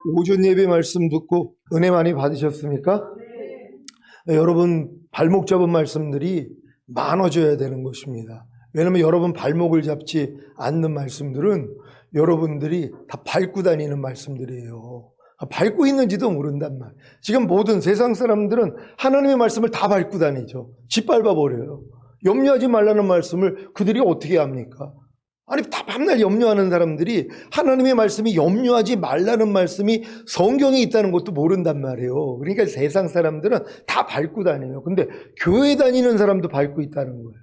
오전 예배 말씀 듣고 은혜 많이 받으셨습니까? 여러분 발목 잡은 말씀들이 많아져야 되는 것입니다. 왜냐하면 여러분 발목을 잡지 않는 말씀들은 여러분들이 다 밟고 다니는 말씀들이에요. 밟고 있는지도 모른단 말이에요. 지금 모든 세상 사람들은 하나님의 말씀을 다 밟고 다니죠. 짓밟아 버려요. 염려하지 말라는 말씀을 그들이 어떻게 합니까? 아니 다 밤날 염려하는 사람들이 하나님의 말씀이 염려하지 말라는 말씀이 성경에 있다는 것도 모른단 말이에요. 그러니까 세상 사람들은 다 밟고 다녀요. 근데 교회 다니는 사람도 밟고 있다는 거예요.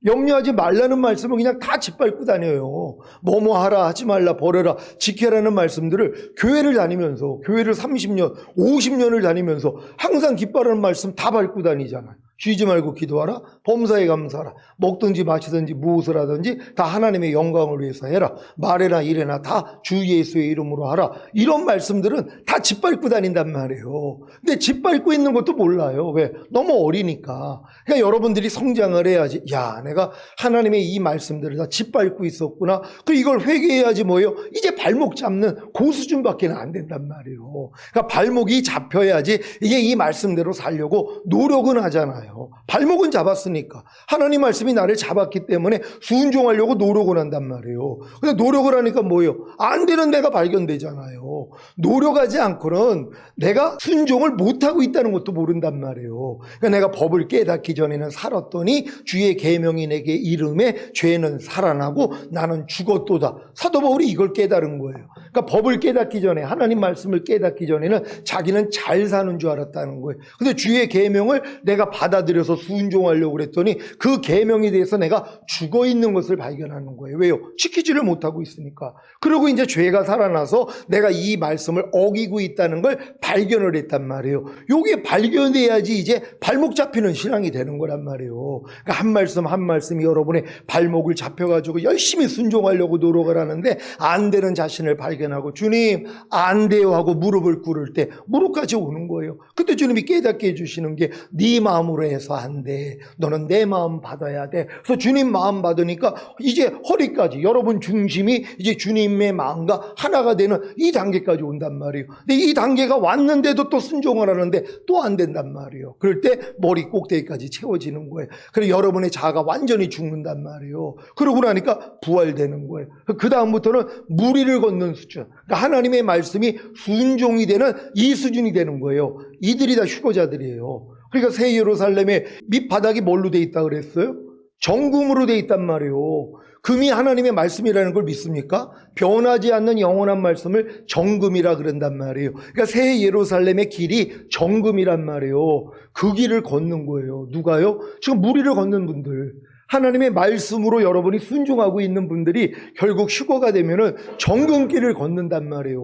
염려하지 말라는 말씀은 그냥 다 짓밟고 다녀요. 뭐뭐 하라, 하지 말라, 버려라, 지켜라는 말씀들을 교회를 다니면서, 교회를 30년, 50년을 다니면서 항상 기뻐하는 말씀 다 밟고 다니잖아요. 쉬지 말고 기도하라, 범사에 감사하라, 먹든지 마시든지 무엇을 하든지 다 하나님의 영광을 위해서 해라, 말해라 이래나 다 주 예수의 이름으로 하라. 이런 말씀들은 다 짓밟고 다닌단 말이에요. 근데 짓밟고 있는 것도 몰라요. 왜? 너무 어리니까. 그러니까 여러분들이 성장을 해야지. 야, 내가 하나님의 이 말씀들을 다 짓밟고 있었구나. 그 이걸 회개해야지 뭐예요? 이제 발목 잡는 그 수준밖에 안 된단 말이에요. 그러니까 발목이 잡혀야지 이게 이 말씀대로 살려고 노력은 하잖아요. 발목은 잡았으니까 하나님 말씀이 나를 잡았기 때문에 순종하려고 노력을 한단 말이에요. 근데 노력을 하니까 뭐예요? 안 되는 내가 발견되잖아요. 노력하지 않고는 내가 순종을 못하고 있다는 것도 모른단 말이에요. 그러니까 내가 법을 깨닫기 전에는 살았더니 주의 계명이 내게 이름에 죄는 살아나고 나는 죽었도다. 사도 바울이 이걸 깨달은 거예요. 그러니까 법을 깨닫기 전에, 하나님 말씀을 깨닫기 전에는 자기는 잘 사는 줄 알았다는 거예요. 근데 주의 계명을 내가 받아들여서 순종하려고 그랬더니 그 계명에 대해서 내가 죽어 있는 것을 발견하는 거예요. 왜요? 지키지를 못하고 있으니까. 그리고 이제 죄가 살아나서 내가 이 말씀을 어기고 있다는 걸 발견을 했단 말이에요. 요게 발견돼야지 이제 발목 잡히는 신앙이 되는 거란 말이에요. 그러니까 한 말씀 한 말씀이 여러분의 발목을 잡혀가지고 열심히 순종하려고 노력을 하는데 안 되는 자신을 발견하고 주님 안 돼요 하고 무릎을 꿇을 때 무릎까지 오는 거예요. 그때 주님이 깨닫게 해주시는 게 네 마음으로 해서 안 돼. 너는 내 마음 받아야 돼. 그래서 주님 마음 받으니까 이제 허리까지 여러분 중심이 이제 주님의 마음과 하나가 되는 이 단계까지 온단 말이에요. 근데 이 단계가 왔는데도 또 순종을 하는데 또 안 된단 말이에요. 그럴 때 머리 꼭대기까지 채워지는 거예요. 그래서 여러분의 자아가 완전히 죽는단 말이에요. 그러고 나니까 부활되는 거예요. 그 다음부터는 무리를 걷는 수준. 그러니까 하나님의 말씀이 순종이 되는 이 수준이 되는 거예요. 이들이 다 휴거자들이에요. 그러니까 새 예루살렘의 밑바닥이 뭘로 돼 있다 그랬어요? 정금으로 돼 있단 말이에요. 금이 하나님의 말씀이라는 걸 믿습니까? 변하지 않는 영원한 말씀을 정금이라 그런단 말이에요. 그러니까 새 예루살렘의 길이 정금이란 말이에요. 그 길을 걷는 거예요. 누가요? 지금 무리를 걷는 분들. 하나님의 말씀으로 여러분이 순종하고 있는 분들이 결국 휴거가 되면은 정금길을 걷는단 말이에요.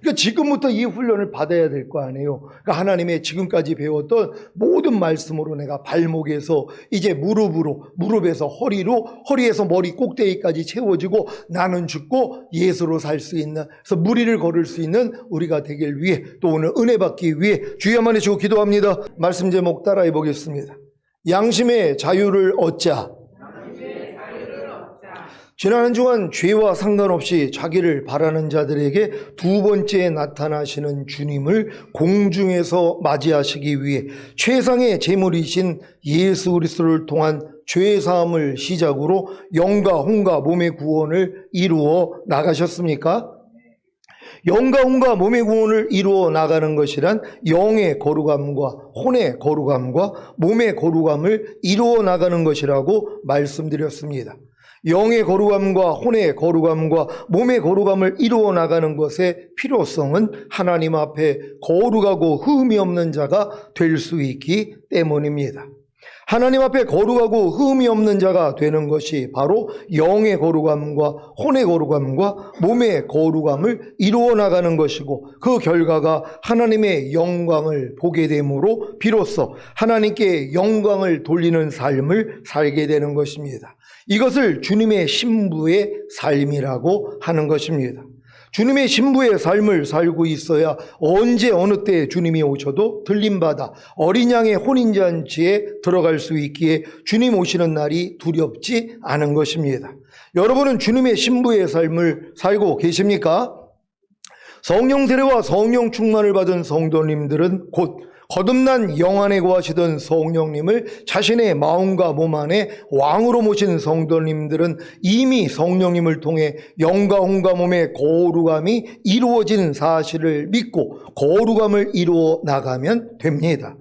그러니까 지금부터 이 훈련을 받아야 될 거 아니에요. 그러니까 하나님의 지금까지 배웠던 모든 말씀으로 내가 발목에서 이제 무릎으로, 무릎에서 허리로, 허리에서 머리 꼭대기까지 채워지고 나는 죽고 예수로 살 수 있는, 그래서 무리를 걸을 수 있는 우리가 되길 위해 또 오늘 은혜 받기 위해 주여만 해주고 기도합니다. 말씀 제목 따라해 보겠습니다. 양심의 자유를 얻자. 지난 한 주간 죄와 상관없이 자기를 바라는 자들에게 두 번째 나타나시는 주님을 공중에서 맞이하시기 위해 최상의 제물이신 예수 그리스도를 통한 죄사함을 시작으로 영과 혼과 몸의 구원을 이루어 나가셨습니까? 영과 혼과 몸의 구원을 이루어 나가는 것이란 영의 거룩함과 혼의 거룩함과 몸의 거룩함을 이루어 나가는 것이라고 말씀드렸습니다. 영의 거룩함과 혼의 거룩함과 몸의 거룩함을 이루어 나가는 것의 필요성은 하나님 앞에 거룩하고 흠이 없는 자가 될 수 있기 때문입니다. 하나님 앞에 거룩하고 흠이 없는 자가 되는 것이 바로 영의 거룩함과 혼의 거룩함과 몸의 거룩함을 이루어 나가는 것이고 그 결과가 하나님의 영광을 보게 되므로 비로소 하나님께 영광을 돌리는 삶을 살게 되는 것입니다. 이것을 주님의 신부의 삶이라고 하는 것입니다. 주님의 신부의 삶을 살고 있어야 언제 어느 때 주님이 오셔도 들림받아 어린 양의 혼인잔치에 들어갈 수 있기에 주님 오시는 날이 두렵지 않은 것입니다. 여러분은 주님의 신부의 삶을 살고 계십니까? 성령 세례와 성령 충만을 받은 성도님들은 곧 거듭난 영 안에 거하시던 성령님을 자신의 마음과 몸 안에 왕으로 모신 성도님들은 이미 성령님을 통해 영과 혼과 몸의 거룩함이 이루어진 사실을 믿고 거룩함을 이루어 나가면 됩니다.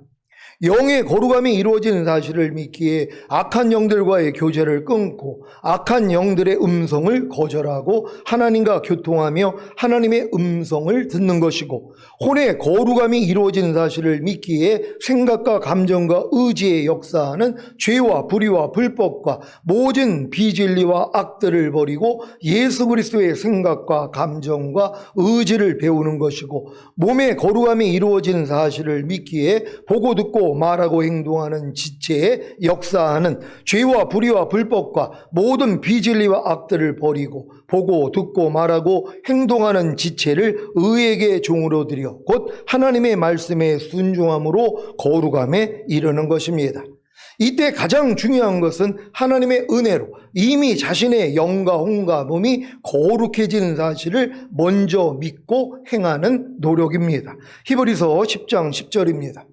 영의 거룩함이 이루어지는 사실을 믿기에 악한 영들과의 교제를 끊고 악한 영들의 음성을 거절하고 하나님과 교통하며 하나님의 음성을 듣는 것이고, 혼의 거룩함이 이루어지는 사실을 믿기에 생각과 감정과 의지에 역사하는 죄와 불의와 불법과 모든 비진리와 악들을 버리고 예수 그리스도의 생각과 감정과 의지를 배우는 것이고, 몸의 거룩함이 이루어지는 사실을 믿기에 보고 듣고 말하고 행동하는 지체에 역사하는 죄와 불의와 불법과 모든 비진리와 악들을 버리고 보고 듣고 말하고 행동하는 지체를 의에게 종으로 드려 곧 하나님의 말씀에 순종함으로 거룩함에 이르는 것입니다. 이때 가장 중요한 것은 하나님의 은혜로 이미 자신의 영과 혼과 몸이 거룩해지는 사실을 먼저 믿고 행하는 노력입니다. 히브리서 10장 10절입니다.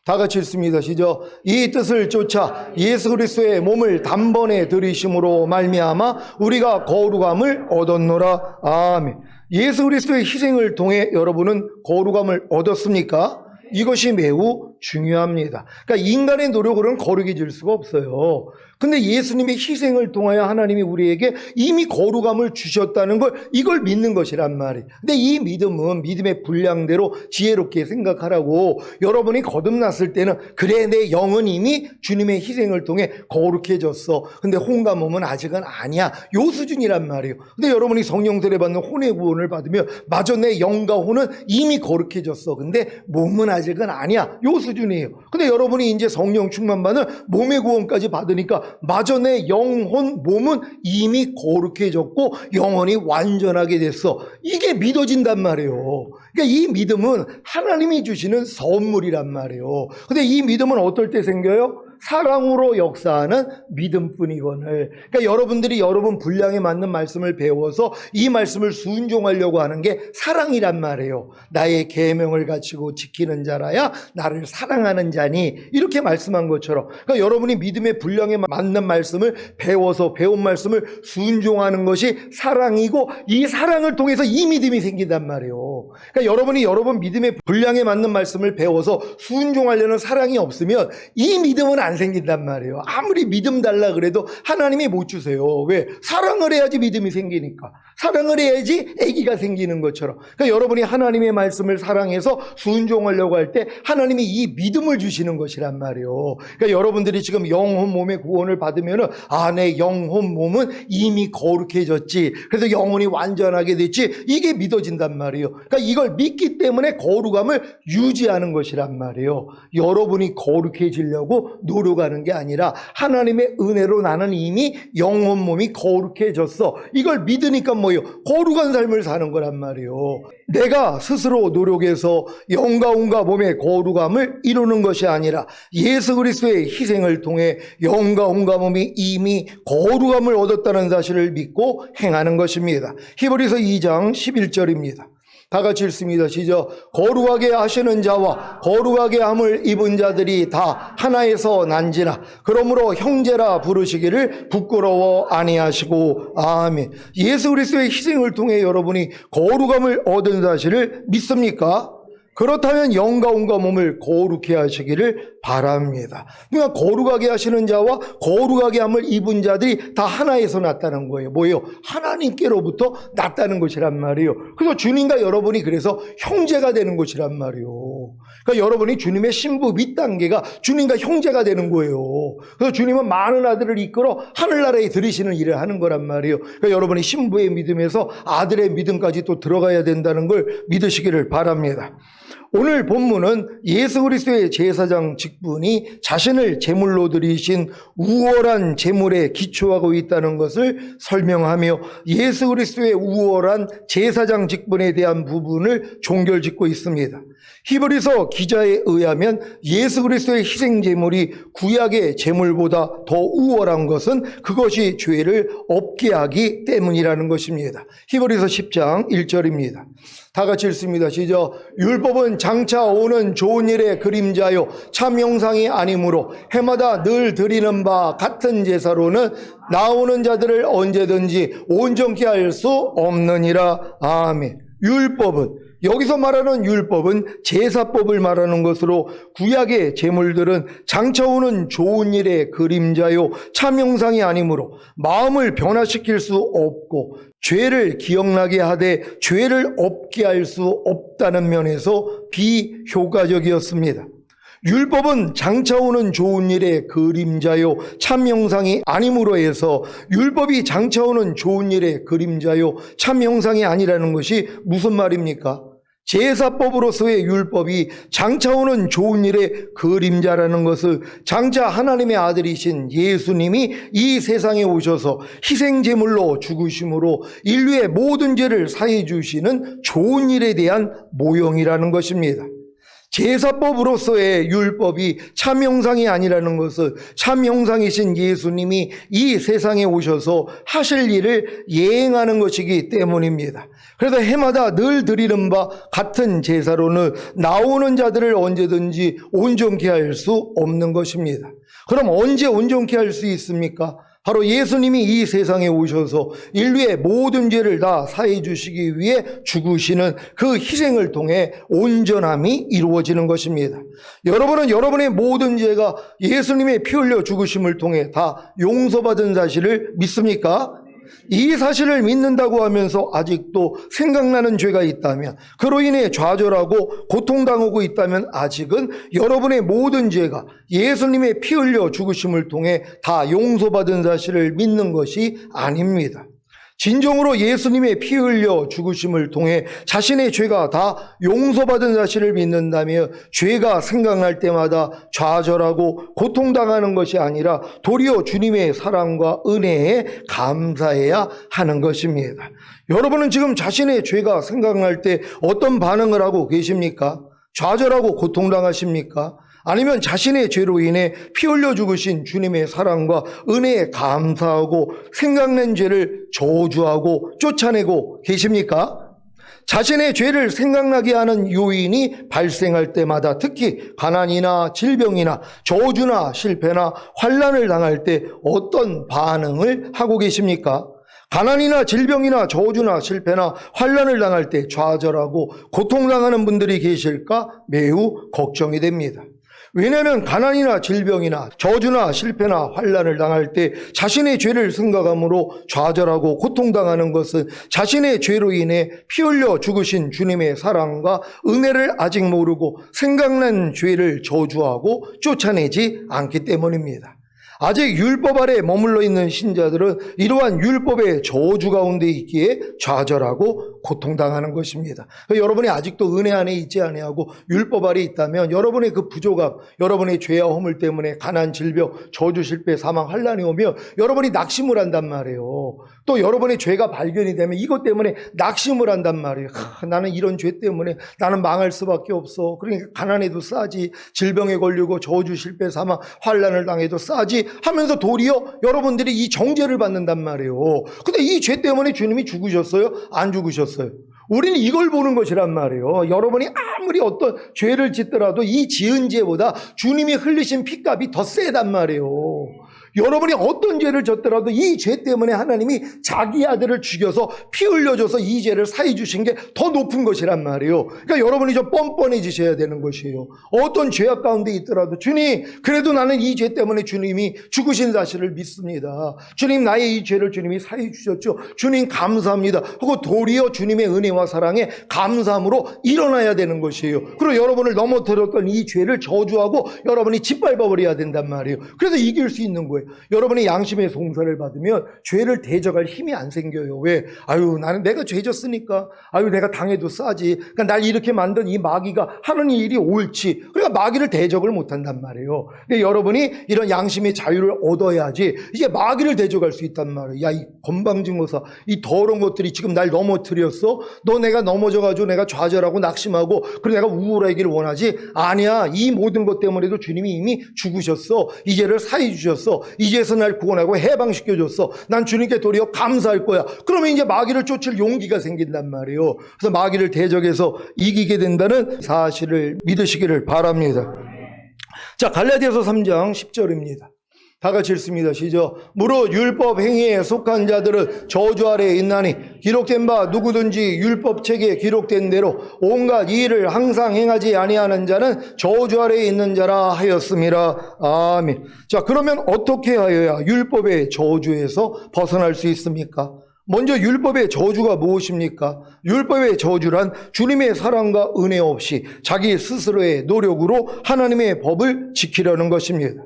다 같이 읽습니다. 시작. 이 뜻을 쫓아 예수 그리스도의 몸을 단번에 들이심으로 말미암아 우리가 거룩함을 얻었노라. 아멘. 예수 그리스도의 희생을 통해 여러분은 거룩함을 얻었습니까? 이것이 매우 중요합니다. 그러니까 인간의 노력으로는 거룩해질 수가 없어요. 근데 예수님의 희생을 통하여 하나님이 우리에게 이미 거룩함을 주셨다는 걸, 이걸 믿는 것이란 말이에요. 근데 이 믿음은 믿음의 분량대로 지혜롭게 생각하라고, 여러분이 거듭났을 때는 그래 내 영은 이미 주님의 희생을 통해 거룩해졌어. 근데 혼과 몸은 아직은 아니야. 요 수준이란 말이에요. 근데 여러분이 성령 세례 받는 혼의 구원을 받으면 맞아 내 영과 혼은 이미 거룩해졌어. 근데 몸은 아직은 아니야. 요 수준이에요. 근데 여러분이 이제 성령 충만 받는 몸의 구원까지 받으니까 마저 내 영혼 몸은 이미 거룩해졌고 영혼이 완전하게 됐어. 이게 믿어진단 말이에요. 그러니까 이 믿음은 하나님이 주시는 선물이란 말이에요. 근데 이 믿음은 어떨 때 생겨요? 사랑으로 역사하는 믿음뿐이거늘. 그러니까 여러분들이 여러분 분량에 맞는 말씀을 배워서 이 말씀을 순종하려고 하는 게 사랑이란 말이에요. 나의 계명을 갖추고 지키는 자라야 나를 사랑하는 자니, 이렇게 말씀한 것처럼, 그러니까 여러분이 믿음의 분량에 맞는 말씀을 배워서 배운 말씀을 순종하는 것이 사랑이고, 이 사랑을 통해서 이 믿음이 생긴단 말이에요. 그러니까 여러분이 여러분 믿음의 분량에 맞는 말씀을 배워서 순종하려는 사랑이 없으면 이 믿음은 안 생긴단 말이에요. 아무리 믿음 달라 그래도 하나님이 못 주세요. 왜? 사랑을 해야지 믿음이 생기니까. 사랑을 해야지 아기가 생기는 것처럼. 그러니까 여러분이 하나님의 말씀을 사랑해서 순종하려고 할 때 하나님이 이 믿음을 주시는 것이란 말이에요. 그러니까 여러분들이 지금 영혼 몸의 구원을 받으면은 내 영혼 몸은 이미 거룩해졌지. 그래서 영혼이 완전하게 됐지. 이게 믿어진단 말이에요. 그러니까 이걸 믿기 때문에 거룩함을 유지하는 것이란 말이에요. 여러분이 거룩해지려고 노력하는 게 아니라 하나님의 은혜로 나는 이미 영혼 몸이 거룩해졌어. 이걸 믿으니까 뭐예요? 거룩한 삶을 사는 거란 말이에요. 내가 스스로 노력해서 영과 혼과 몸의 거룩함을 이루는 것이 아니라 예수 그리스도의 희생을 통해 영과 혼과 몸이 이미 거룩함을 얻었다는 사실을 믿고 행하는 것입니다. 히브리서 2장 11절입니다. 다 같이 읽습니다. 시작. 거룩하게 하시는 자와 거룩하게 함을 입은 자들이 다 하나에서 난지라. 그러므로 형제라 부르시기를 부끄러워 아니하시고. 아멘. 예수 그리스도의 희생을 통해 여러분이 거룩함을 얻은 사실을 믿습니까? 그렇다면 영과 혼과 몸을 거룩해 하시기를 바랍니다. 그러니까 거룩하게 하시는 자와 거룩하게 함을 입은 자들이 다 하나에서 났다는 거예요. 뭐예요? 하나님께로부터 났다는 것이란 말이에요. 그래서 주님과 여러분이 그래서 형제가 되는 것이란 말이에요. 그러니까 여러분이 주님의 신부 밑단계가 주님과 형제가 되는 거예요. 그래서 주님은 많은 아들을 이끌어 하늘나라에 들이시는 일을 하는 거란 말이에요. 그러니까 여러분이 신부의 믿음에서 아들의 믿음까지 또 들어가야 된다는 걸 믿으시기를 바랍니다. 오늘 본문은 예수 그리스도의 제사장 직분이 자신을 제물로 드리신 우월한 제물에 기초하고 있다는 것을 설명하며 예수 그리스도의 우월한 제사장 직분에 대한 부분을 종결짓고 있습니다. 히브리서 기자에 의하면 예수 그리스도의 희생 제물이 구약의 제물보다 더 우월한 것은 그것이 죄를 없게 하기 때문이라는 것입니다. 히브리서 10장 1절입니다. 다 같이 읽습니다. 시작. 율법은 장차 오는 좋은 일의 그림자요 참 형상이 아니므로 해마다 늘 드리는 바 같은 제사로는 나오는 자들을 언제든지 온전케 할 수 없느니라. 아멘. 율법은, 여기서 말하는 율법은 제사법을 말하는 것으로 구약의 제물들은 장차 오는 좋은 일의 그림자요 참 형상이 아니므로 마음을 변화시킬 수 없고 죄를 기억나게 하되 죄를 없게 할 수 없다는 면에서 비효과적이었습니다. 율법은 장차 오는 좋은 일의 그림자요 참 형상이 아니므로 해서 율법이 장차 오는 좋은 일의 그림자요 참 형상이 아니라는 것이 무슨 말입니까? 제사법으로서의 율법이 장차 오는 좋은 일의 그림자라는 것을 장차 하나님의 아들이신 예수님이 이 세상에 오셔서 희생제물로 죽으심으로 인류의 모든 죄를 사해 주시는 좋은 일에 대한 모형이라는 것입니다. 제사법으로서의 율법이 참 형상이 아니라는 것을 참 형상이신 예수님이 이 세상에 오셔서 하실 일을 예행하는 것이기 때문입니다. 그래서 해마다 늘 드리는 바 같은 제사로는 나오는 자들을 언제든지 온전케 할 수 없는 것입니다. 그럼 언제 온전케 할 수 있습니까? 바로 예수님이 이 세상에 오셔서 인류의 모든 죄를 다 사해 주시기 위해 죽으시는 그 희생을 통해 온전함이 이루어지는 것입니다. 여러분은 여러분의 모든 죄가 예수님의 피 흘려 죽으심을 통해 다 용서받은 사실을 믿습니까? 이 사실을 믿는다고 하면서 아직도 생각나는 죄가 있다면, 그로 인해 좌절하고 고통당하고 있다면 아직은 여러분의 모든 죄가 예수님의 피 흘려 죽으심을 통해 다 용서받은 사실을 믿는 것이 아닙니다. 진정으로 예수님의 피 흘려 죽으심을 통해 자신의 죄가 다 용서받은 사실을 믿는다면 죄가 생각날 때마다 좌절하고 고통당하는 것이 아니라 도리어 주님의 사랑과 은혜에 감사해야 하는 것입니다. 여러분은 지금 자신의 죄가 생각날 때 어떤 반응을 하고 계십니까? 좌절하고 고통당하십니까? 아니면 자신의 죄로 인해 피 흘려 죽으신 주님의 사랑과 은혜에 감사하고 생각난 죄를 저주하고 쫓아내고 계십니까? 자신의 죄를 생각나게 하는 요인이 발생할 때마다, 특히 가난이나 질병이나 저주나 실패나 환난을 당할 때 어떤 반응을 하고 계십니까? 가난이나 질병이나 저주나 실패나 환난을 당할 때 좌절하고 고통당하는 분들이 계실까 매우 걱정이 됩니다. 왜냐하면 가난이나 질병이나 저주나 실패나 환난을 당할 때 자신의 죄를 생각함으로 좌절하고 고통당하는 것은 자신의 죄로 인해 피 흘려 죽으신 주님의 사랑과 은혜를 아직 모르고 생각난 죄를 저주하고 쫓아내지 않기 때문입니다. 아직 율법 아래 머물러 있는 신자들은 이러한 율법의 저주 가운데 있기에 좌절하고 고통당하는 것입니다. 여러분이 아직도 은혜 안에 있지 아니하고 율법 아래 있다면 여러분의 그 부족함, 여러분의 죄와 허물 때문에 가난, 질병, 저주, 실패, 사망, 환난이 오면 여러분이 낙심을 한단 말이에요. 또 여러분의 죄가 발견이 되면 이것 때문에 낙심을 한단 말이에요. 나는 이런 죄 때문에 나는 망할 수밖에 없어. 그러니까 가난해도 싸지, 질병에 걸리고 저주, 실패, 사망, 환난을 당해도 싸지 하면서 도리어 여러분들이 이 정죄를 받는단 말이에요. 근데 이 죄 때문에 주님이 죽으셨어요? 안 죽으셨어요? 우리는 이걸 보는 것이란 말이에요. 여러분이 아무리 어떤 죄를 짓더라도 이 지은 죄보다 주님이 흘리신 피값이 더 세단 말이에요. 여러분이 어떤 죄를 졌더라도 이 죄 때문에 하나님이 자기 아들을 죽여서 피 흘려줘서 이 죄를 사해 주신 게 더 높은 것이란 말이에요. 그러니까 여러분이 좀 뻔뻔해지셔야 되는 것이에요. 어떤 죄악 가운데 있더라도 주님, 그래도 나는 이 죄 때문에 주님이 죽으신 사실을 믿습니다. 주님, 나의 이 죄를 주님이 사해 주셨죠. 주님 감사합니다 하고 도리어 주님의 은혜와 사랑에 감사함으로 일어나야 되는 것이에요. 그리고 여러분을 넘어뜨렸던 이 죄를 저주하고 여러분이 짓밟아버려야 된단 말이에요. 그래서 이길 수 있는 거예요. 여러분이 양심의 송사를 받으면 죄를 대적할 힘이 안 생겨요. 왜? 아유, 나는 내가 죄졌으니까, 아유, 내가 당해도 싸지. 그러니까 날 이렇게 만든 이 마귀가 하는 일이 옳지. 그러니까 마귀를 대적을 못한단 말이에요. 근데 여러분이 이런 양심의 자유를 얻어야지 이제 마귀를 대적할 수 있단 말이에요. 야, 이 건방진거사, 이 더러운 것들이 지금 날 넘어뜨렸어? 너 내가 넘어져가지고 내가 좌절하고 낙심하고 그리고 내가 우울하기를 원하지? 아니야. 이 모든 것 때문에도 주님이 이미 죽으셨어. 이 죄를 사해 주셨어. 이 죄에서 날 구원하고 해방시켜줬어. 난 주님께 도리어 감사할 거야. 그러면 이제 마귀를 쫓을 용기가 생긴단 말이에요. 그래서 마귀를 대적해서 이기게 된다는 사실을 믿으시기를 바랍니다. 자, 갈라디아서 3장 10절입니다. 다 같이 읽습니다. 시작. 무릇 율법 행위에 속한 자들은 저주 아래에 있나니 기록된 바 누구든지 율법책에 기록된 대로 온갖 이 일을 항상 행하지 아니하는 자는 저주 아래에 있는 자라 하였음이라. 아멘. 자, 그러면 어떻게 하여야 율법의 저주에서 벗어날 수 있습니까? 먼저 율법의 저주가 무엇입니까? 율법의 저주란 주님의 사랑과 은혜 없이 자기 스스로의 노력으로 하나님의 법을 지키려는 것입니다.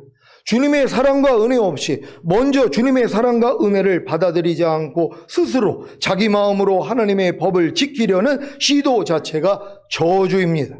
주님의 사랑과 은혜 없이 먼저 주님의 사랑과 은혜를 받아들이지 않고 스스로 자기 마음으로 하나님의 법을 지키려는 시도 자체가 저주입니다.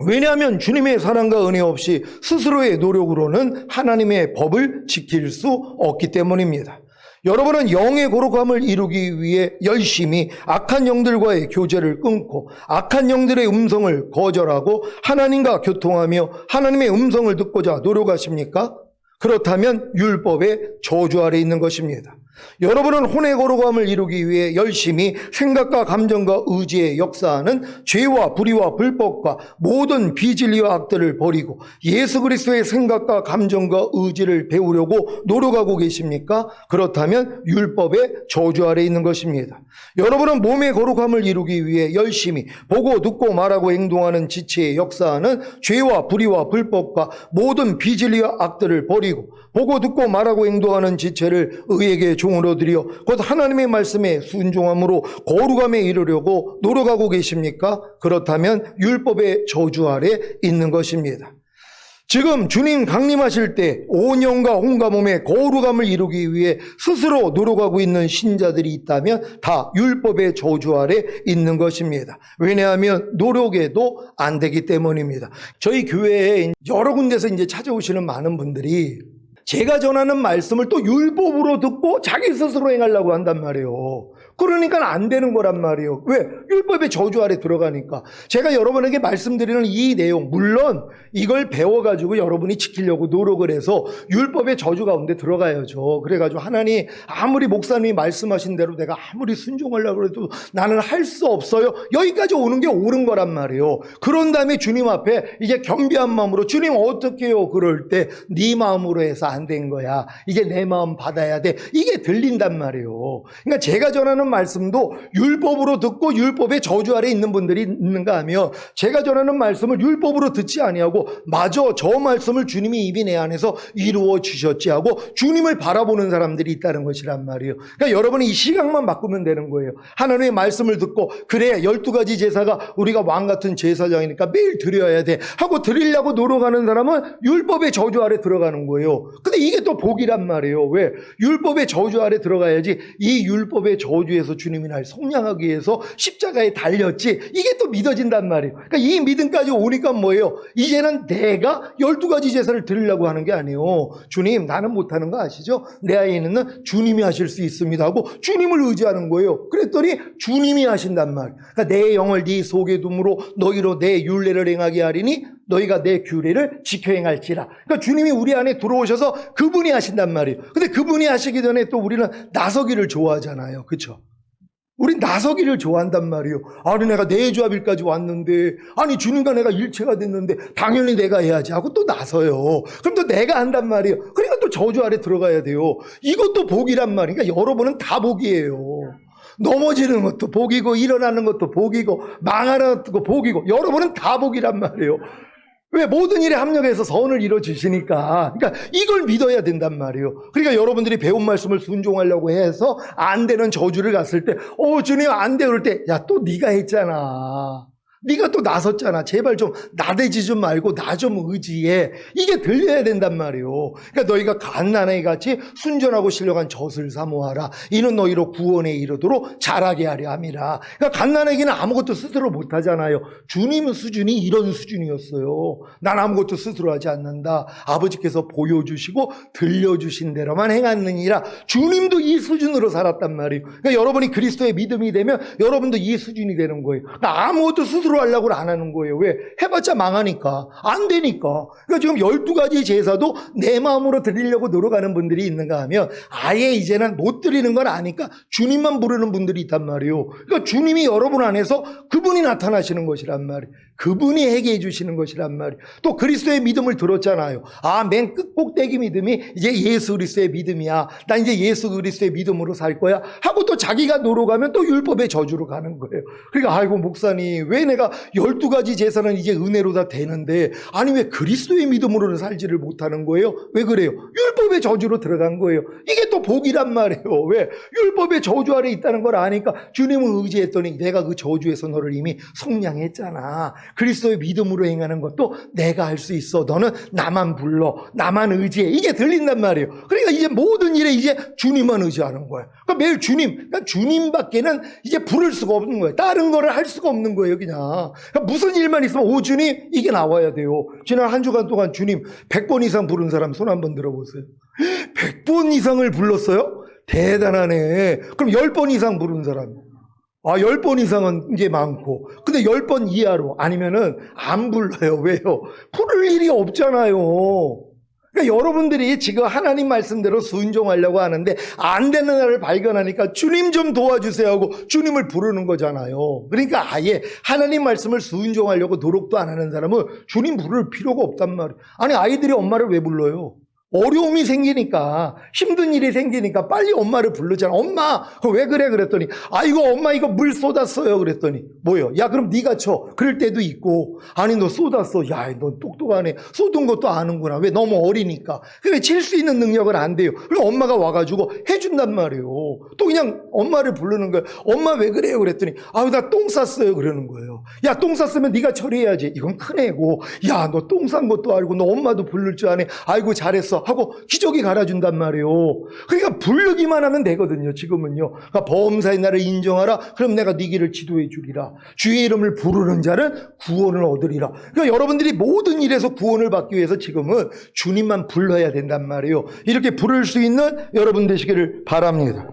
왜냐하면 주님의 사랑과 은혜 없이 스스로의 노력으로는 하나님의 법을 지킬 수 없기 때문입니다. 여러분은 영의 거룩함을 이루기 위해 열심히 악한 영들과의 교제를 끊고 악한 영들의 음성을 거절하고 하나님과 교통하며 하나님의 음성을 듣고자 노력하십니까? 그렇다면 율법의 저주 아래 있는 것입니다. 여러분은 혼의 거룩함을 이루기 위해 열심히 생각과 감정과 의지에 역사하는 죄와 불의와 불법과 모든 비진리와 악들을 버리고 예수 그리스도의 생각과 감정과 의지를 배우려고 노력하고 계십니까? 그렇다면 율법의 저주 아래 있는 것입니다. 여러분은 몸의 거룩함을 이루기 위해 열심히 보고 듣고 말하고 행동하는 지체에 역사하는 죄와 불의와 불법과 모든 비진리와 악들을 버리고 보고 듣고 말하고 행동하는 지체를 의에게 종으로 드려 곧 하나님의 말씀에 순종함으로 거룩함에 이르려고 노력하고 계십니까? 그렇다면 율법의 저주 아래 있는 것입니다. 지금 주님 강림하실 때 온 영과 혼과 몸의 거룩함을 이루기 위해 스스로 노력하고 있는 신자들이 있다면 다 율법의 저주 아래 있는 것입니다. 왜냐하면 노력해도 안 되기 때문입니다. 저희 교회에 여러 군데서 이제 찾아오시는 많은 분들이 제가 전하는 말씀을 또 율법으로 듣고 자기 스스로 행하려고 한단 말이에요. 그러니까 안 되는 거란 말이에요. 왜? 율법의 저주 아래 들어가니까. 제가 여러분에게 말씀드리는 이 내용, 물론 이걸 배워가지고 여러분이 지키려고 노력을 해서 율법의 저주 가운데 들어가야죠. 그래가지고 하나님 아무리 목사님이 말씀하신 대로 내가 아무리 순종하려고 해도 나는 할 수 없어요. 여기까지 오는 게 옳은 거란 말이에요. 그런 다음에 주님 앞에 이제 겸비한 마음으로 주님 어떻게 해요? 그럴 때 네 마음으로 해서 안 된 거야. 이제 내 마음 받아야 돼. 이게 들린단 말이에요. 그러니까 제가 전하는 말씀도 율법으로 듣고 율법의 저주 아래 있는 분들이 있는가 하면 제가 전하는 말씀을 율법으로 듣지 아니하고 마저 저 말씀을 주님이 입이 내 안에서 이루어 주셨지 하고 주님을 바라보는 사람들이 있다는 것이란 말이에요. 그러니까 여러분이 이 시각만 바꾸면 되는 거예요. 하나님의 말씀을 듣고 그래 12가지 제사가 우리가 왕 같은 제사장이니까 매일 드려야 돼 하고 드리려고 노력하는 사람은 율법의 저주 아래 들어가는 거예요. 근데 이게 또 복이란 말이에요. 왜? 율법의 저주 아래 들어가야지 이 율법의 저주에서 주님이 날 속량하기 위해서 십자가에 달렸지 이게 또 믿어진단 말이에요. 그러니까 이 믿음까지 오니까 뭐예요? 이제는 내가 12가지 제사를 드리려고 하는 게 아니에요. 주님 나는 못하는 거 아시죠? 내 안에 있는 주님이 하실 수 있습니다 하고 주님을 의지하는 거예요. 그랬더니 주님이 하신단 말이에요. 그러니까 내 영을 네 속에 둠으로 너희로 내 율례를 행하게 하리니 너희가 내 규례를 지켜 행할지라. 그러니까 주님이 우리 안에 들어오셔서 그분이 하신단 말이에요. 근데 그분이 하시기 전에 또 우리는 나서기를 좋아하잖아요. 그렇죠? 우린 나서기를 좋아한단 말이에요. 아니 내가 내주합일까지 왔는데 아니 주님과 내가 일체가 됐는데 당연히 내가 해야지 하고 또 나서요. 그럼 또 내가 한단 말이에요. 그러니까 또 저주 아래 들어가야 돼요. 이것도 복이란 말이에요. 그러니까 여러분은 다 복이에요. 넘어지는 것도 복이고 일어나는 것도 복이고 망하는 것도 복이고 여러분은 다 복이란 말이에요. 왜? 모든 일에 합력해서 선을 이루어주시니까. 그러니까 이걸 믿어야 된단 말이에요. 그러니까 여러분들이 배운 말씀을 순종하려고 해서 안 되는 저주를 갔을 때 주님 안 돼 그럴 때 야 또 네가 했잖아. 네가 또 나섰잖아. 제발 좀 나대지 좀 말고 나 좀 의지해. 이게 들려야 된단 말이에요. 그러니까 너희가 갓난아이 같이 순전하고 신령한 젖을 사모하라. 이는 너희로 구원에 이르도록 자라게 하려 함이라. 그러니까 갓난아이는 아무것도 스스로 못하잖아요. 주님 수준이 이런 수준이었어요. 난 아무것도 스스로 하지 않는다. 아버지께서 보여주시고 들려주신 대로만 행하느니라. 주님도 이 수준으로 살았단 말이에요. 그러니까 여러분이 그리스도의 믿음이 되면 여러분도 이 수준이 되는 거예요. 그러니까 아무것도 스스로 제대로 하려고 안 하는 거예요. 왜? 해봤자 망하니까. 안 되니까. 그러니까 지금 12가지 제사도 내 마음으로 드리려고 노력하는 분들이 있는가 하면 아예 이제는 못 드리는 건 아니까 주님만 부르는 분들이 있단 말이에요. 그러니까 주님이 여러분 안에서 그분이 나타나시는 것이란 말이에요. 그분이 해결해 주시는 것이란 말이에요. 또 그리스도의 믿음을 들었잖아요. 아, 맨 끝꼭대기 믿음이 이제 예수 그리스도의 믿음이야. 나 이제 예수 그리스도의 믿음으로 살 거야 하고 또 자기가 노력하면 또 율법의 저주로 가는 거예요. 그러니까 아이고 목사님, 왜 내가 12가지 제사는 이제 은혜로 다 되는데 아니 왜 그리스도의 믿음으로는 살지를 못하는 거예요? 왜 그래요? 율법의 저주로 들어간 거예요. 이게 또 복이란 말이에요. 왜? 율법의 저주 아래 있다는 걸 아니까 주님을 의지했더니 내가 그 저주에서 너를 이미 속량했잖아. 그리스도의 믿음으로 행하는 것도 내가 할 수 있어. 너는 나만 불러. 나만 의지해. 이게 들린단 말이에요. 그러니까 이제 모든 일에 이제 주님만 의지하는 거예요. 그러니까 매일 그러니까 주님밖에는 이제 부를 수가 없는 거예요. 다른 거를 할 수가 없는 거예요, 그냥. 그러니까 무슨 일만 있으면 오 주님 이게 나와야 돼요. 지난 한 주간 동안 주님 100번 이상 부른 사람 손 한번 들어보세요. 100번 이상을 불렀어요? 대단하네. 그럼 10번 이상 부른 사람. 10번 이상은 이제 많고. 근데 10번 이하로 아니면은 안 불러요. 왜요? 부를 일이 없잖아요. 그러니까 여러분들이 지금 하나님 말씀대로 순종하려고 하는데 안 되는 날을 발견하니까 주님 좀 도와주세요 하고 주님을 부르는 거잖아요. 그러니까 아예 하나님 말씀을 순종하려고 노력도 안 하는 사람은 주님 부를 필요가 없단 말이에요. 아니 아이들이 엄마를 왜 불러요? 어려움이 생기니까, 힘든 일이 생기니까 빨리 엄마를 부르잖아. 엄마, 왜 그래? 그랬더니, 아이고, 엄마 이거 물 쏟았어요. 그랬더니, 뭐요? 야, 그럼 네가 쳐. 그럴 때도 있고, 아니, 너 쏟았어. 야, 너 똑똑하네. 쏟은 것도 아는구나. 왜? 너무 어리니까. 그래, 칠 수 있는 능력은 안 돼요. 그럼 엄마가 와가지고 해준단 말이에요. 또 그냥 엄마를 부르는 거예요. 엄마 왜 그래요? 그랬더니, 아유, 나 똥 쌌어요. 그러는 거예요. 야, 똥 쌌으면 네가 처리해야지. 이건 큰 애고, 야, 너 똥 싼 것도 알고, 너 엄마도 부를 줄 아네. 아이고, 잘했어. 하고 기저귀 갈아준단 말이에요. 그러니까 부르기만 하면 되거든요. 지금은요. 그러니까 범사의 나를 인정하라. 그럼 내가 네 길을 지도해 주리라. 주의 이름을 부르는 자는 구원을 얻으리라. 그러니까 여러분들이 모든 일에서 구원을 받기 위해서 지금은 주님만 불러야 된단 말이에요. 이렇게 부를 수 있는 여러분 되시기를 바랍니다.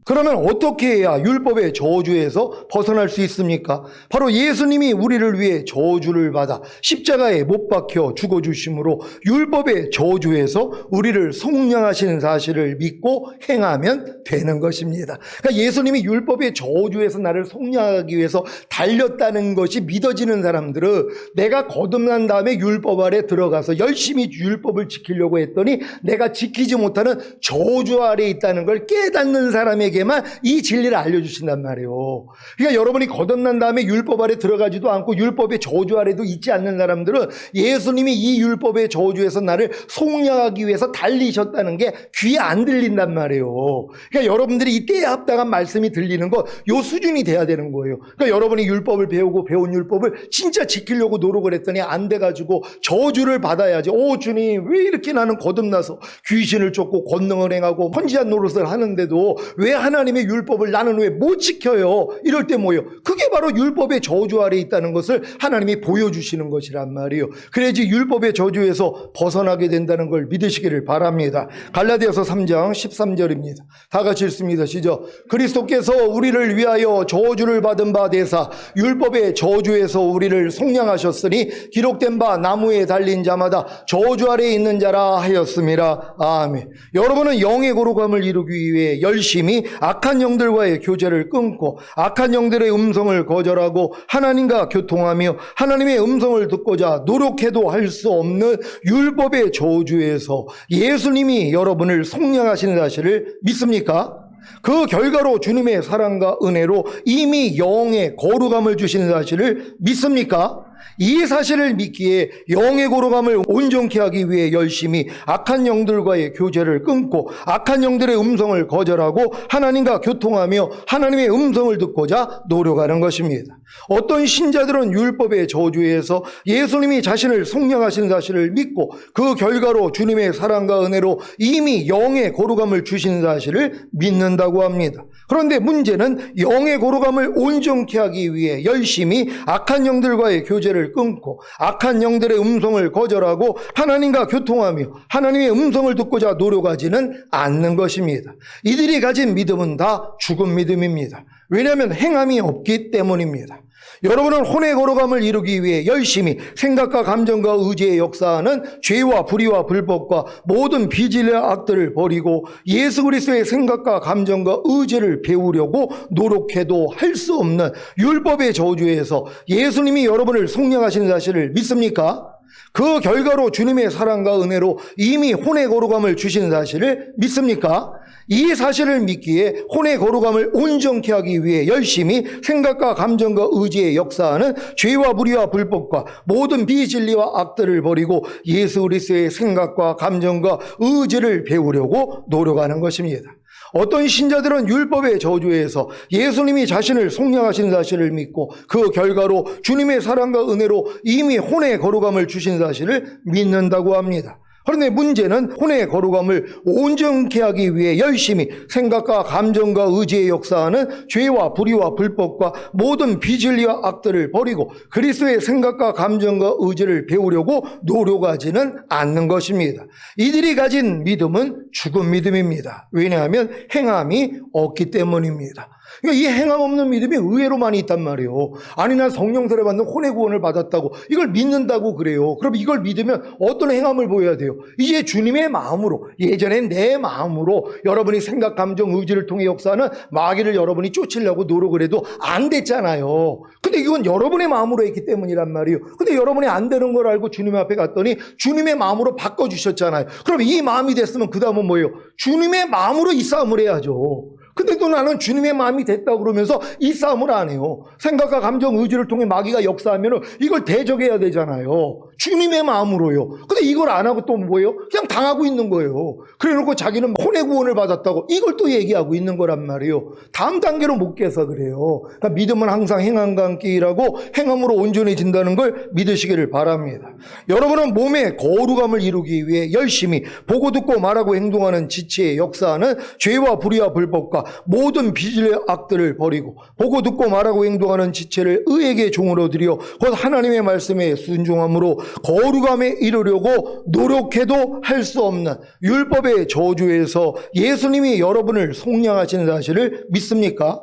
그러면 어떻게 해야 율법의 저주에서 벗어날 수 있습니까? 바로 예수님이 우리를 위해 저주를 받아 십자가에 못 박혀 죽어주심으로 율법의 저주에서 우리를 속량하시는 사실을 믿고 행하면 되는 것입니다. 그러니까 예수님이 율법의 저주에서 나를 속량하기 위해서 달렸다는 것이 믿어지는 사람들은 내가 거듭난 다음에 율법 아래 들어가서 열심히 율법을 지키려고 했더니 내가 지키지 못하는 저주 아래 있다는 걸 깨닫는 사람에게 이 진리를 알려주신단 말이에요. 그러니까 여러분이 거듭난 다음에 율법 아래 들어가지도 않고 율법의 저주 아래도 있지 않는 사람들은 예수님이 이 율법의 저주에서 나를 속량하기 위해서 달리셨다는 게 귀에 안 들린단 말이에요. 그러니까 여러분들이 이 때에 합당한 말씀이 들리는 것, 요 수준이 돼야 되는 거예요. 그러니까 여러분이 율법을 배우고 배운 율법을 진짜 지키려고 노력을 했더니 안 돼가지고 저주를 받아야지. 오 주님, 왜 이렇게 나는 거듭나서 귀신을 쫓고 권능을 행하고 선지자 노릇을 하는데도 왜 하나님의 율법을 나는 왜 못 지켜요? 이럴 때 뭐예요? 그게 바로 율법의 저주 아래 있다는 것을 하나님이 보여주시는 것이란 말이에요. 그래야지 율법의 저주에서 벗어나게 된다는 걸 믿으시기를 바랍니다. 갈라디아서 3장 13절입니다. 다 같이 읽습니다. 시작. 그리스도께서 우리를 위하여 저주를 받은 바 되사 율법의 저주에서 우리를 속량하셨으니 기록된 바 나무에 달린 자마다 저주 아래에 있는 자라 하였음이라. 아멘. 여러분은 영의 거룩함을 이루기 위해 열심히 악한 영들과의 교제를 끊고 악한 영들의 음성을 거절하고 하나님과 교통하며 하나님의 음성을 듣고자 노력해도 할 수 없는 율법의 저주에서 예수님이 여러분을 속량하시는 사실을 믿습니까? 그 결과로 주님의 사랑과 은혜로 이미 영의 거룩함을 주시는 사실을 믿습니까? 이 사실을 믿기에 영의 거룩함을 온전케 하기 위해 열심히 악한 영들과의 교제를 끊고 악한 영들의 음성을 거절하고 하나님과 교통하며 하나님의 음성을 듣고자 노력하는 것입니다. 어떤 신자들은 율법의 저주에서 예수님이 자신을 속량하시는 사실을 믿고 그 결과로 주님의 사랑과 은혜로 이미 영의 거룩함을 주시는 사실을 믿는다고 합니다. 그런데 문제는 영의 거룩함을 온전케 하기 위해 열심히 악한 영들과의 교제를 끊고 악한 영들의 음성을 거절하고 하나님과 교통하며 하나님의 음성을 듣고자 노력하지는 않는 것입니다. 이들이 가진 믿음은 다 죽은 믿음입니다. 왜냐하면 행함이 없기 때문입니다. 여러분은 혼의 거룩함을 이루기 위해 열심히 생각과 감정과 의지의 역사하는 죄와 불의와 불법과 모든 비진리와 악들을 버리고 예수 그리스도의 생각과 감정과 의지를 배우려고 노력해도 할 수 없는 율법의 저주에서 예수님이 여러분을 속량하시는 사실을 믿습니까? 그 결과로 주님의 사랑과 은혜로 이미 혼의 거룩함을 주신 사실을 믿습니까? 이 사실을 믿기에 혼의 거룩함을 온전케 하기 위해 열심히 생각과 감정과 의지에 역사하는 죄와 불의와 불법과 모든 비진리와 악들을 버리고 예수 그리스도의 생각과 감정과 의지를 배우려고 노력하는 것입니다. 어떤 신자들은 율법의 저주에서 예수님이 자신을 속량하신 사실을 믿고 그 결과로 주님의 사랑과 은혜로 이미 혼의 거룩함을 주신 사실을 믿는다고 합니다. 그런데 문제는 혼의 거룩함을 온전케 하기 위해 열심히 생각과 감정과 의지에 역사하는 죄와 불의와 불법과 모든 비진리와 악들을 버리고 그리스도의 생각과 감정과 의지를 배우려고 노력하지는 않는 것입니다. 이들이 가진 믿음은 죽은 믿음입니다. 왜냐하면 행함이 없기 때문입니다. 그러니까 이 행함 없는 믿음이 의외로 많이 있단 말이에요. 아니 난 성령세례 받는 혼의 구원을 받았다고 이걸 믿는다고 그래요. 그럼 이걸 믿으면 어떤 행함을 보여야 돼요? 이제 주님의 마음으로, 예전엔 내 마음으로 여러분이 생각, 감정, 의지를 통해 역사하는 마귀를 여러분이 쫓으려고 노력을 해도 안 됐잖아요. 근데 이건 여러분의 마음으로 했기 때문이란 말이에요. 근데 여러분이 안 되는 걸 알고 주님 앞에 갔더니 주님의 마음으로 바꿔주셨잖아요. 그럼 이 마음이 됐으면 그 다음은 뭐예요? 주님의 마음으로 이 싸움을 해야죠. 근데 또 나는 주님의 마음이 됐다고 그러면서 이 싸움을 안 해요. 생각과 감정, 의지를 통해 마귀가 역사하면 이걸 대적해야 되잖아요. 주님의 마음으로요. 근데 이걸 안 하고 또 뭐예요? 그냥 당하고 있는 거예요. 그래 놓고 자기는 혼의 구원을 받았다고 이걸 또 얘기하고 있는 거란 말이에요. 다음 단계로 못 깨서 그래요. 그러니까 믿음은 항상 행함과 함께 일하고 행함으로 온전해진다는 걸 믿으시기를 바랍니다. 여러분은 몸의 거룩함을 이루기 위해 열심히 보고 듣고 말하고 행동하는 지체에 역사하는 죄와 불의와 불법과 모든 비진리의 악들을 버리고 보고 듣고 말하고 행동하는 지체를 의에게 종으로 드려 곧 하나님의 말씀에 순종함으로 거룩함에 이르려고 노력해도 할 수 없는 율법의 저주에서 예수님이 여러분을 속량하시는 사실을 믿습니까?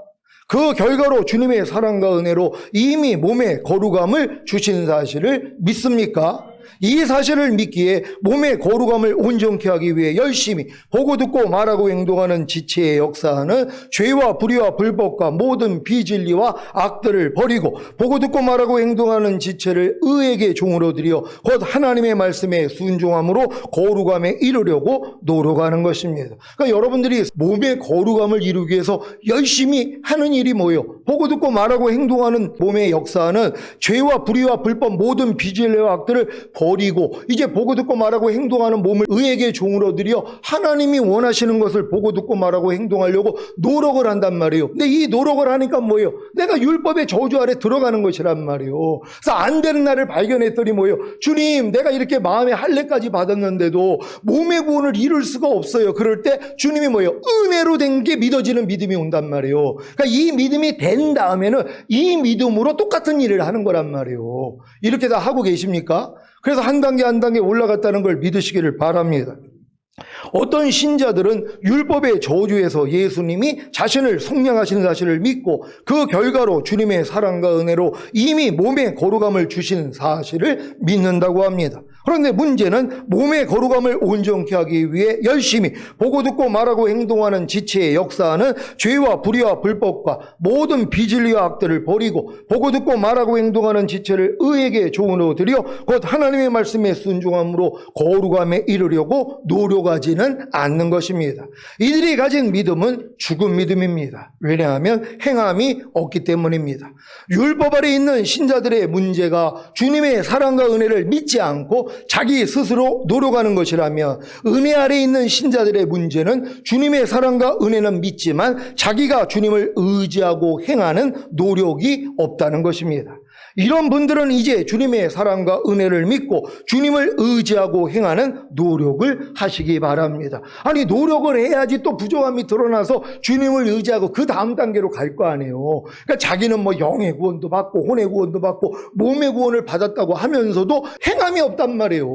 그 결과로 주님의 사랑과 은혜로 이미 몸의 거룩함을 주신 사실을 믿습니까? 이 사실을 믿기에 몸의 거룩함을 온전케 하기 위해 열심히 보고 듣고 말하고 행동하는 지체에 역사하는 죄와 불의와 불법과 모든 비진리와 악들을 버리고 보고 듣고 말하고 행동하는 지체를 의에게 종으로 드려 곧 하나님의 말씀에 순종함으로 거룩함에 이르려고 노력하는 것입니다. 그러니까 여러분들이 몸의 거룩함을 이루기 위해서 열심히 하는 일이 뭐예요? 보고 듣고 말하고 행동하는 몸의 역사는 죄와 불의와 불법 모든 비진리와 악들을 버리고 이제 보고 듣고 말하고 행동하는 몸을 의에게 종으로 드려 하나님이 원하시는 것을 보고 듣고 말하고 행동하려고 노력을 한단 말이에요. 근데 이 노력을 하니까 뭐예요? 내가 율법의 저주 아래 들어가는 것이란 말이에요. 그래서 안 되는 날을 발견했더니 뭐예요? 주님, 내가 이렇게 마음의 할례까지 받았는데도 몸의 구원을 이룰 수가 없어요. 그럴 때 주님이 뭐예요? 은혜로 된 게 믿어지는 믿음이 온단 말이에요. 그러니까 이 믿음이 된 다음에는 이 믿음으로 똑같은 일을 하는 거란 말이에요. 이렇게 다 하고 계십니까? 그래서 한 단계 한 단계 올라갔다는 걸 믿으시기를 바랍니다. 어떤 신자들은 율법의 저주에서 예수님이 자신을 속량하시는 사실을 믿고 그 결과로 주님의 사랑과 은혜로 이미 몸의 거룩함을 주신 사실을 믿는다고 합니다. 그런데 문제는 몸의 거룩함을 온전케 하기 위해 열심히 보고 듣고 말하고 행동하는 지체에 역사하는 죄와 불의와 불법과 모든 비진리와 악들을 버리고 보고 듣고 말하고 행동하는 지체를 의에게 종으로 드려 곧 하나님의 말씀에 순종함으로 거룩함에 이르려고 노력하지는 않는 것입니다. 이들이 가진 믿음은 죽은 믿음입니다. 왜냐하면 행함이 없기 때문입니다. 율법 아래 있는 신자들의 문제가 주님의 사랑과 은혜를 믿지 않고 자기 스스로 노력하는 것이라면 은혜 아래 있는 신자들의 문제는 주님의 사랑과 은혜는 믿지만 자기가 주님을 의지하고 행하는 노력이 없다는 것입니다. 이런 분들은 이제 주님의 사랑과 은혜를 믿고 주님을 의지하고 행하는 노력을 하시기 바랍니다. 아니 노력을 해야지 또 부족함이 드러나서 주님을 의지하고 그 다음 단계로 갈 거 아니에요. 그러니까 자기는 뭐 영의 구원도 받고 혼의 구원도 받고 몸의 구원을 받았다고 하면서도 행함이 없단 말이에요.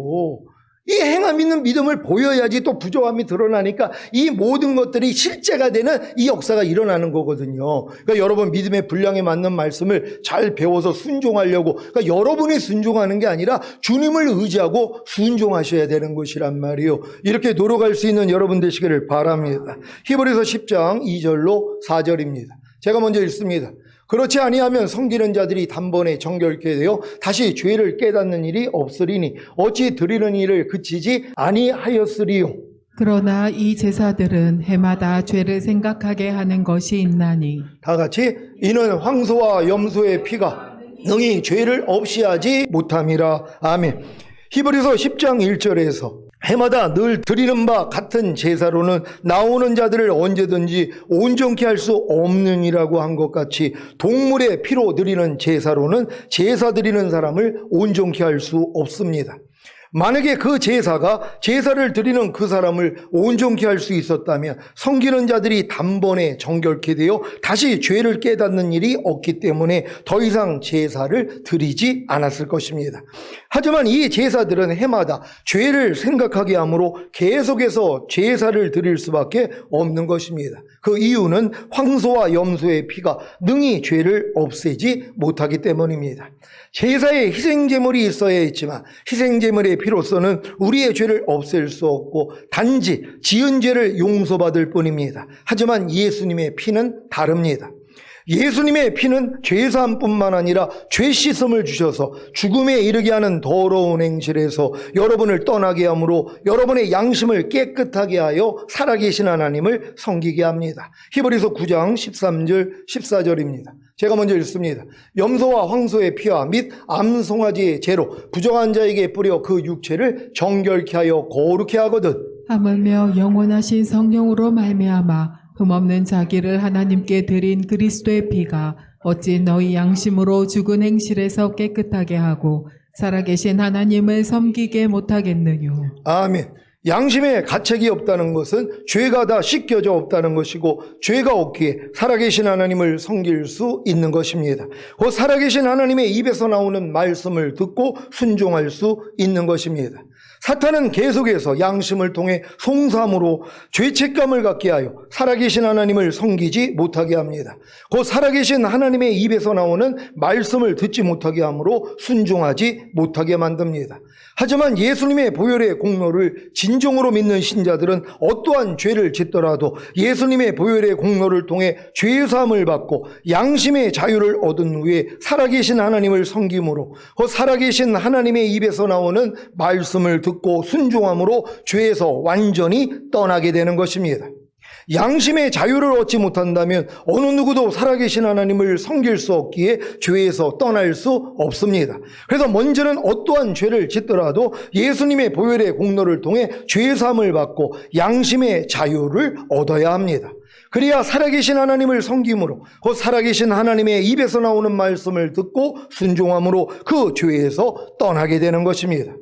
이 행함 있는 믿음을 보여야지 또 부족함이 드러나니까 이 모든 것들이 실제가 되는 이 역사가 일어나는 거거든요. 그러니까 여러분 믿음의 분량에 맞는 말씀을 잘 배워서 순종하려고, 그러니까 여러분이 순종하는 게 아니라 주님을 의지하고 순종하셔야 되는 것이란 말이에요. 이렇게 노력할 수 있는 여러분 되시기를 바랍니다. 히브리서 10장 2절로 4절입니다. 제가 먼저 읽습니다. 그렇지 아니하면 섬기는 자들이 단번에 정결케 되어 다시 죄를 깨닫는 일이 없으리니 어찌 드리는 일을 그치지 아니하였으리요. 그러나 이 제사들은 해마다 죄를 생각하게 하는 것이 있나니 다 같이 이는 황소와 염소의 피가 능히 죄를 없이 하지 못함이라. 아멘. 히브리서 10장 1절에서 해마다 늘 드리는 바 같은 제사로는 나오는 자들을 언제든지 온전케 할 수 없느니라고 한 것 같이 동물의 피로 드리는 제사로는 제사 드리는 사람을 온전케 할 수 없습니다. 만약에 그 제사가 제사를 드리는 그 사람을 온전케 할 수 있었다면 섬기는 자들이 단번에 정결케 되어 다시 죄를 깨닫는 일이 없기 때문에 더 이상 제사를 드리지 않았을 것입니다. 하지만 이 제사들은 해마다 죄를 생각하게 하므로 계속해서 제사를 드릴 수밖에 없는 것입니다. 그 이유는 황소와 염소의 피가 능히 죄를 없애지 못하기 때문입니다. 제사에 희생제물이 있어야 했지만 희생제물의 피로서는 우리의 죄를 없앨 수 없고 단지 지은 죄를 용서받을 뿐입니다. 하지만 예수님의 피는 다릅니다. 예수님의 피는 죄사함뿐만 아니라 죄 씻음을 주셔서 죽음에 이르게 하는 더러운 행실에서 여러분을 떠나게 하므로 여러분의 양심을 깨끗하게 하여 살아계신 하나님을 섬기게 합니다. 히브리서 9장 13절 14절입니다. 제가 먼저 읽습니다. 염소와 황소의 피와 및 암송아지의 재로 부정한 자에게 뿌려 그 육체를 정결케 하여 거룩케 하거든. 하물며 영원하신 성령으로 말미암아 흠없는 자기를 하나님께 드린 그리스도의 피가 어찌 너희 양심으로 죽은 행실에서 깨끗하게 하고 살아계신 하나님을 섬기게 못하겠느뇨. 아멘. 양심에 가책이 없다는 것은 죄가 다 씻겨져 없다는 것이고 죄가 없기에 살아계신 하나님을 섬길 수 있는 것입니다. 그 살아계신 하나님의 입에서 나오는 말씀을 듣고 순종할 수 있는 것입니다. 사탄은 계속해서 양심을 통해 송삼으로 죄책감을 갖게 하여 살아계신 하나님을 섬기지 못하게 합니다. 그 살아계신 하나님의 입에서 나오는 말씀을 듣지 못하게 하므로 순종하지 못하게 만듭니다. 하지만 예수님의 보혈의 공로를 진정으로 믿는 신자들은 어떠한 죄를 짓더라도 예수님의 보혈의 공로를 통해 죄사함을 받고 양심의 자유를 얻은 후에 살아계신 하나님을 섬김으로 그 살아계신 하나님의 입에서 나오는 말씀을 듣고 순종함으로 죄에서 완전히 떠나게 되는 것입니다. 양심의 자유를 얻지 못한다면 어느 누구도 살아계신 하나님을 섬길 수 없기에 죄에서 떠날 수 없습니다. 그래서 먼저는 어떠한 죄를 짓더라도 예수님의 보혈의 공로를 통해 죄사함을 받고 양심의 자유를 얻어야 합니다. 그래야 살아계신 하나님을 섬김으로 그 살아계신 하나님의 입에서 나오는 말씀을 듣고 순종함으로 그 죄에서 떠나게 되는 것입니다.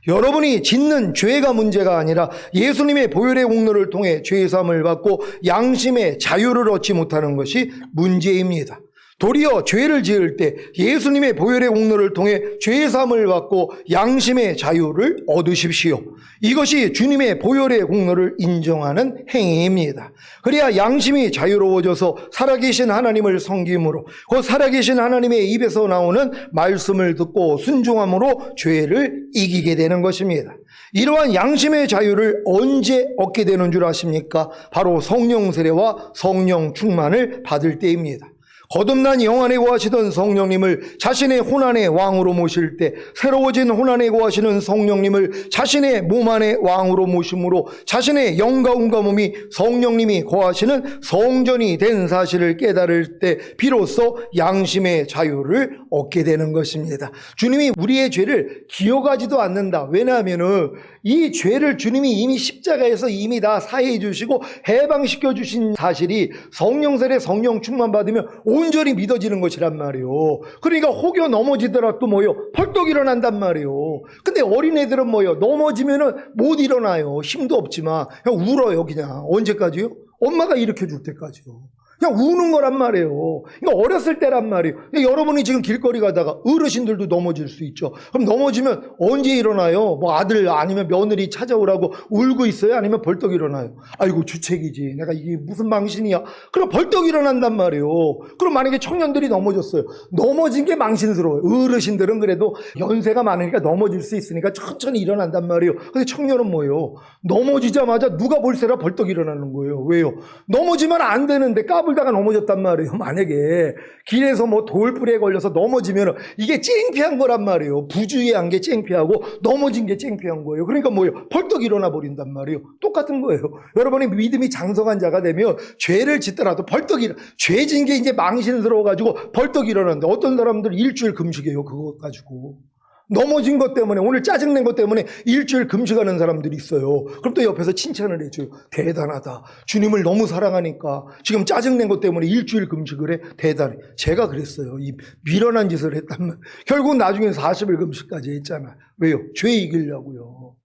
여러분이 짓는 죄가 문제가 아니라 예수님의 보혈의 공로를 통해 죄사함을 받고 양심의 자유를 얻지 못하는 것이 문제입니다. 도리어 죄를 지을 때 예수님의 보혈의 공로를 통해 죄사함을 받고 양심의 자유를 얻으십시오. 이것이 주님의 보혈의 공로를 인정하는 행위입니다. 그래야 양심이 자유로워져서 살아계신 하나님을 섬김으로 그 살아계신 하나님의 입에서 나오는 말씀을 듣고 순종함으로 죄를 이기게 되는 것입니다. 이러한 양심의 자유를 언제 얻게 되는 줄 아십니까? 바로 성령 세례와 성령 충만을 받을 때입니다. 거듭난 영 안에 거하시던 성령님을 자신의 혼안의 왕으로 모실 때 새로워진 혼안에 거하시는 성령님을 자신의 몸 안의 왕으로 모심으로 자신의 영과 운과 몸이 성령님이 거하시는 성전이 된 사실을 깨달을 때 비로소 양심의 자유를 얻게 되는 것입니다. 주님이 우리의 죄를 기억하지도 않는다. 왜냐하면 이 죄를 주님이 이미 십자가에서 이미 다 사해 주시고 해방시켜 주신 사실이 성령 세례 성령 충만 받으면 온전히 믿어지는 것이란 말이요. 그러니까 혹여 넘어지더라도 뭐요? 펄떡 일어난단 말이요. 근데 어린애들은 뭐요? 넘어지면은 못 일어나요. 힘도 없지만 그냥 울어요. 그냥 언제까지요? 엄마가 일으켜 줄 때까지요. 그냥 우는 거란 말이에요. 그러니까 어렸을 때란 말이에요. 여러분이 지금 길거리 가다가 어르신들도 넘어질 수 있죠. 그럼 넘어지면 언제 일어나요? 뭐 아들 아니면 며느리 찾아오라고 울고 있어요? 아니면 벌떡 일어나요? 아이고 주책이지. 내가 이게 무슨 망신이야. 그럼 벌떡 일어난단 말이에요. 그럼 만약에 청년들이 넘어졌어요. 넘어진 게 망신스러워요. 어르신들은 그래도 연세가 많으니까 넘어질 수 있으니까 천천히 일어난단 말이에요. 근데 청년은 뭐예요? 넘어지자마자 누가 볼세라 벌떡 일어나는 거예요. 왜요? 넘어지면 안 되는데 까불다가 넘어졌단 말이에요. 만약에 길에서 뭐 돌불에 걸려서 넘어지면 이게 창피한 거란 말이에요. 부주의한 게 창피하고 넘어진 게 창피한 거예요. 그러니까 뭐예요? 벌떡 일어나 버린단 말이에요. 똑같은 거예요. 여러분이 믿음이 장성한 자가 되면 죄를 짓더라도 벌떡 일어나. 죄진 게 이제 망신스러워가지고 벌떡 일어나는데 어떤 사람들 일주일 금식해요. 그거 가지고. 넘어진 것 때문에 오늘 짜증낸 것 때문에 일주일 금식하는 사람들이 있어요. 그럼 또 옆에서 칭찬을 해줘요. 대단하다. 주님을 너무 사랑하니까 지금 짜증낸 것 때문에 일주일 금식을 해. 대단해. 제가 그랬어요. 이 미련한 짓을 했단 말이에요. 결국 나중에 40일 금식까지 했잖아요. 왜요? 죄 이기려고요.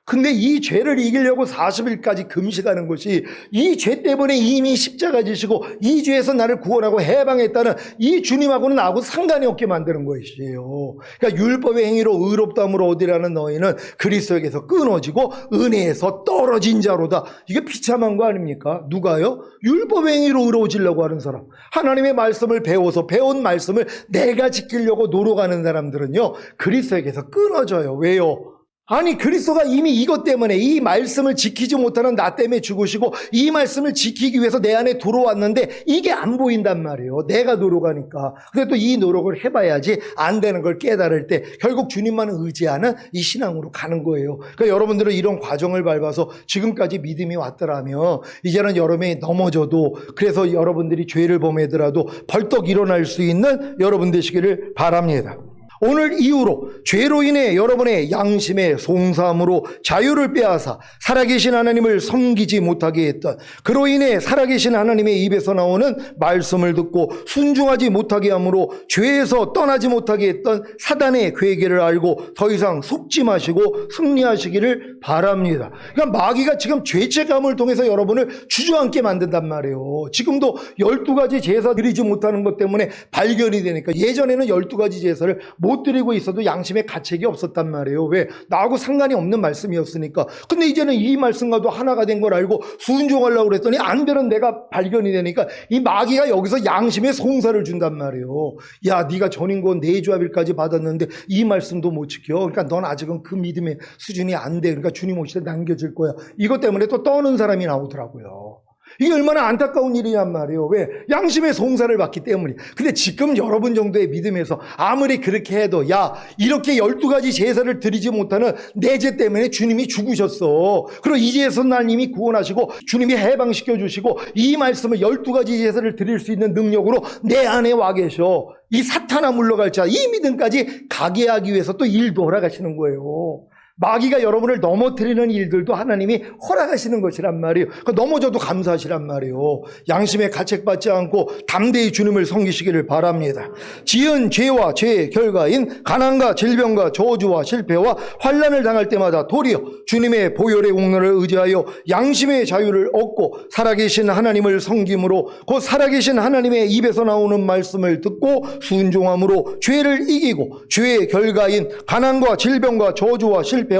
근데 이 죄를 이기려고 40일까지 금식하는 것이 이 죄 때문에 이미 십자가 지시고 이 죄에서 나를 구원하고 해방했다는 이 주님하고는 나하고 상관이 없게 만드는 것이에요. 그러니까 율법의 행위로 의롭다함으로 얻으라는 너희는 그리스도에게서 끊어지고 은혜에서 떨어진 자로다. 이게 비참한 거 아닙니까? 누가요? 율법의 행위로 의로워지려고 하는 사람. 하나님의 말씀을 배워서 배운 말씀을 내가 지키려고 노력하는 사람들은요. 그리스도에게서 끊어져요. 왜요? 아니 그리스도가 이미 이것 때문에 이 말씀을 지키지 못하는 나 때문에 죽으시고 이 말씀을 지키기 위해서 내 안에 들어왔는데 이게 안 보인단 말이에요. 내가 노력하니까. 그래도 이 노력을 해봐야지 안 되는 걸 깨달을 때 결국 주님만 의지하는 이 신앙으로 가는 거예요. 그러니까 여러분들은 이런 과정을 밟아서 지금까지 믿음이 왔더라면 이제는 여러분이 넘어져도 그래서 여러분들이 죄를 범하더라도 벌떡 일어날 수 있는 여러분 되시기를 바랍니다. 오늘 이후로 죄로 인해 여러분의 양심의 송사함으로 자유를 빼앗아 살아계신 하나님을 섬기지 못하게 했던, 그로 인해 살아계신 하나님의 입에서 나오는 말씀을 듣고 순종하지 못하게 함으로 죄에서 떠나지 못하게 했던 사단의 괴계를 알고 더 이상 속지 마시고 승리하시기를 바랍니다. 그러니까 마귀가 지금 죄책감을 통해서 여러분을 주저앉게 만든단 말이에요. 지금도 12가지 제사 드리지 못하는 것 때문에 발견이 되니까, 예전에는 12가지 제사를 못 드리고 있어도 양심에 가책이 없었단 말이에요. 왜? 나하고 상관이 없는 말씀이었으니까. 근데 이제는 이 말씀과도 하나가 된 걸 알고 순종하려고 그랬더니 안 되는 내가 발견이 되니까 이 마귀가 여기서 양심에 송사를 준단 말이에요. 야, 네가 전인권 내주합일까지 받았는데 이 말씀도 못 지켜. 그러니까 넌 아직은 그 믿음의 수준이 안 돼. 그러니까 주님 오실 때 남겨질 거야. 이것 때문에 또 떠는 사람이 나오더라고요. 이게 얼마나 안타까운 일이냔 말이에요. 왜? 양심의 송사를 받기 때문이에요. 근데 지금 여러분 정도의 믿음에서 아무리 그렇게 해도 야, 이렇게 12가지 제사를 드리지 못하는 내 죄 때문에 주님이 죽으셨어. 그리고 이 죄에서 날 이미 구원하시고 주님이 해방시켜 주시고 이 말씀을 12가지 제사를 드릴 수 있는 능력으로 내 안에 와 계셔. 이 사탄아 물러갈 자, 이 믿음까지 가게 하기 위해서 또 일도 허락하시는 거예요. 마귀가 여러분을 넘어뜨리는 일들도 하나님이 허락하시는 것이란 말이에요. 그러니까 넘어져도 감사하시란 말이에요. 양심에 가책받지 않고 담대히 주님을 섬기시기를 바랍니다. 지은 죄와 죄의 결과인 가난과 질병과 저주와 실패와 환난을 당할 때마다 도리어 주님의 보혈의 공로를 의지하여 양심의 자유를 얻고 살아계신 하나님을 섬김으로 곧 살아계신 하나님의 입에서 나오는 말씀을 듣고 순종함으로 죄를 이기고 죄의 결과인 가난과 질병과 저주와 실패와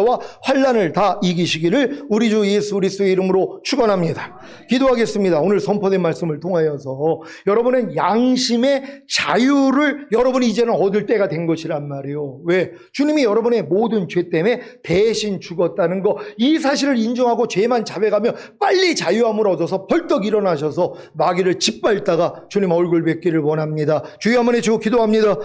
환난을 다 이기시기를 우리 주 예수 그리스도의 이름으로 축원합니다. 기도하겠습니다. 오늘 선포된 말씀을 통하여서 여러분은 양심의 자유를 여러분이 이제는 얻을 때가 된 것이란 말이에요. 왜? 주님이 여러분의 모든 죄 때문에 대신 죽었다는 거, 이 사실을 인정하고 죄만 자백하며 빨리 자유함을 얻어서 벌떡 일어나셔서 마귀를 짓밟다가 주님 얼굴 뵙기를 원합니다. 주여 한번 해주고 기도합니다.